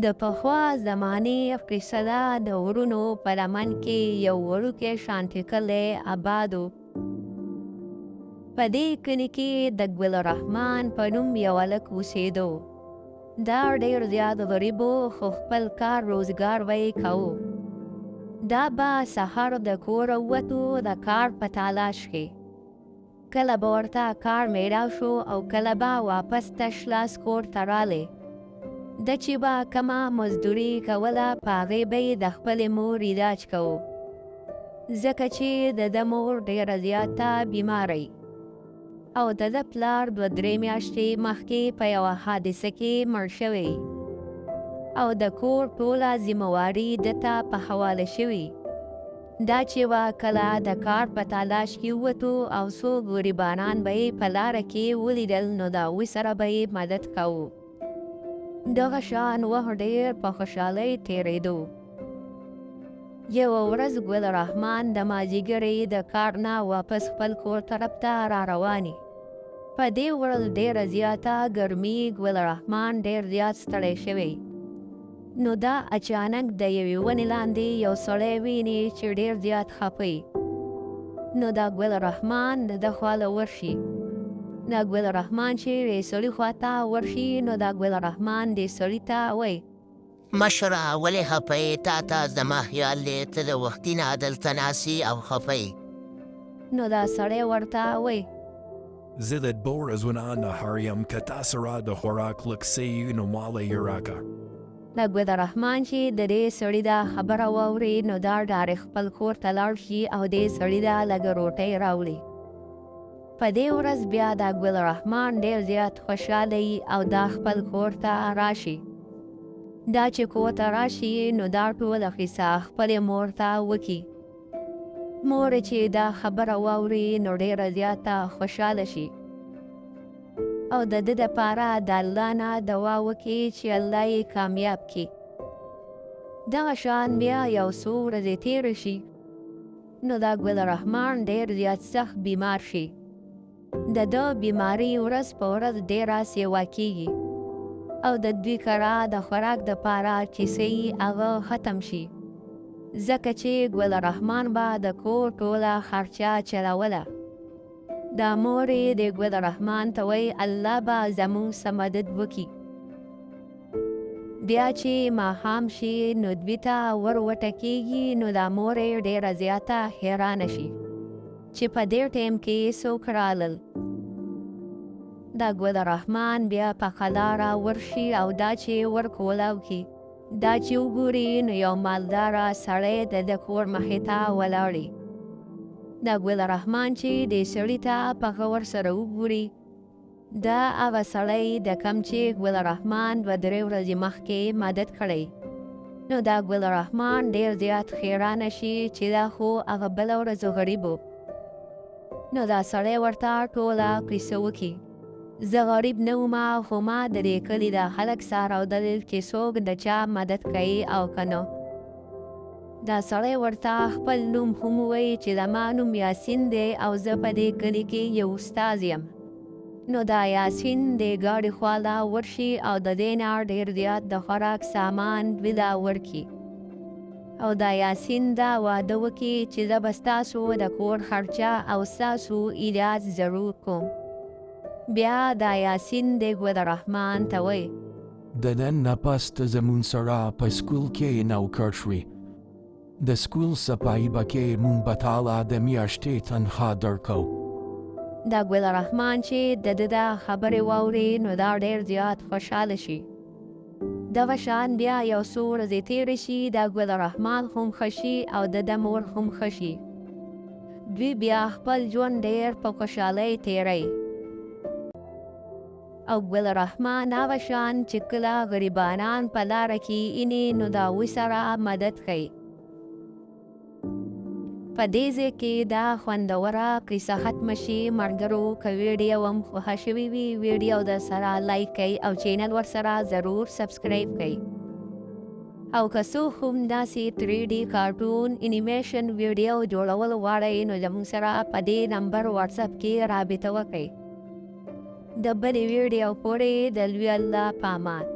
د پخوا زمانې قصه ده د ورونو په لمن کې یو وړوکی شانتي کلی آباد و. په دې کلي کې د ګل الرحمن په نوم یو هلک اوسېده. دا ډېر زیات غریب و خو خپل کار روزګار به یې کوه. دا به سهار د کوره ووتو د کار په تلاش کې. کله به ورته کار میلاو شو او کله به واپس تش لاس کور ته رالی. د چې به کمه مزدوري کوله په هغې به یې د خپلې مور علاج کوه، ځکه چې د ده مور ډېره زیاته بیماره او د ده پلار 2-3 میاشتې مخکې په یوه حادثه کې مړ شوی او د کور ټوله ذمهواري ده ته په حواله شوي. دا چې به کله د کار په تلاش کې ووتو او څو غریبانان به یې په لاره کې ولیدل نو د هغوی سره به یې مدد کوو. دغه شان وخت ډېر په خوشحالۍ تېرېدو. یوه ورځ ګل الرحمن د مازدیګرې د کار نه واپس خپل کور طرف ته را روانې. په دې ورځ ډېره زیاته ګرمي، ګل الرحمن ډېر زیات ستړی شوی. نو دا اچانک د یوې ونې لاندې یو سړی ویني چې ډېر زیات خفه. نو دا ګل الرحمن د ده خواله ورشي. دا ګل الرحمن چې د سړي خواته ورشي نو دا ګل الرحمن دې سړي ته وایي: مشره ولې خفه یې؟ تا ته زما خیال دی ته د وختي نه دلته ناستې او خفه یې. نو دا سړی ورته وایي: زه د 2 ورځو نه نهار یم، که تاسو را د خوراک لږ څه یي نو ماله یې راکړه. دا ګل الرحمن چې د دې سړي دا خبره واوري نو دا ډارې خپل کور ته لاړ شي او دې سړي ته لږه روټۍ راوړي. په دې ورځ بیا دا ګل الرحمن ډېر زیات خوشحاله او دا خپل کور ته راشي. دا چې کور ته راشي نو دا ټوله قصه خپلې مور ته وکړي. مور چې دا خبره واوري نو ډېره زیاته خوشحاله شي او د ده دپاره د الله نه دعا وکړي چې الله یې کامیاب کړي. دغه شان بیا یو څو ورځې تېرې شي نو دا ګل الرحمن ډېر زیات سخت بیمار شي. د ده بیماري ورځ په ورځ ډېره سیوا کېږي او د دوی کره د خوراک دپاره چې څه یي هغه ختم شي، ځکه چې ګل الرحمن به د کور ټوله خرچه چلوله. دا مور یې د ګل الرحمن ته وایي الله به زموږ څه مدد وکړي. بیا چې ماښام شي نو دوی ته ور وټکېږي نو دا مور یې ډېره زیاته حیرانه شي چې په دې ټیم کې څوک رالل. دا ګل الرحمن بیا په قلاره ورشي او دا چې ور کولاو کړي، دا چې وګوري نو یو مالداره سړی د ده کور مخې ته ولاړي. دا ګل الرحمن چې دې سړي ته په غور سره وګوري، دا هغه سړی د کم چې ګل الرحمن 2-3 ورځې مخکې مدد کړی. نو دا ګل الرحمن ډېر زیات حیرانه شي چې دا خو هغه بله ورځ غریب و. نو دا سړی ورته ټوله قصه وکړي: زه غریب نه وم خو ما د دې کلي د هلک سره اورېدل چې څوک د چا مدد کوي او که نه. دا سړی ورته خپل نوم هم ووایي چې زما نوم یاسین دی او زه په دې کلي کې یو استاد یم. نو دا یاسین د ګاډي خواله ورشي او د دې نه ډېر زیات د خوراک سامان دوی ته ورکړي او دا یاسین دا وعده وکړي چې زه به ستاسو د کور خرچه او ستاسو علاج ضرور کوم. بیا دا یاسین د ګل الرحمن ته وایي: د نن نه پس ته زموږ سره په سکول کې نوکر شوې. د سکول صفایي به کې موږ به تاله د میاشتې تنخوا درکوو. دا ګل الرحمن چې د ده دا خبرې واوري نو دا ډېر زیات خوشحاله شي. دغه شان بیا یو څو ورځې تېرې شي، دا ګل الرحمن هم ښه شي او د ده مور هم ښه شي. دوی بیا خپل ژوند ډېر په خوشحالۍ تېروي او ګل الرحمن هغه شان چې کله غریبانان په لاره کې اینې نو د هغوی سره مدد کوي. په دې ځای کې دا خوندوره قصه ختمه شي. ملګرو که ویډیو هم خوښه شوې وي ویډیو د سره لایک کوئ او چینل ورسره ضرور سبسکرایب کوئ. او که څوک هم داسې 3D کارټون انیمیشن ویډیو جوړول غواړئ نو زموږ سره په دې نمبر واتساپ کې رابطه وکړئ. د بلې ویډیو پورې د لوی الله په امان.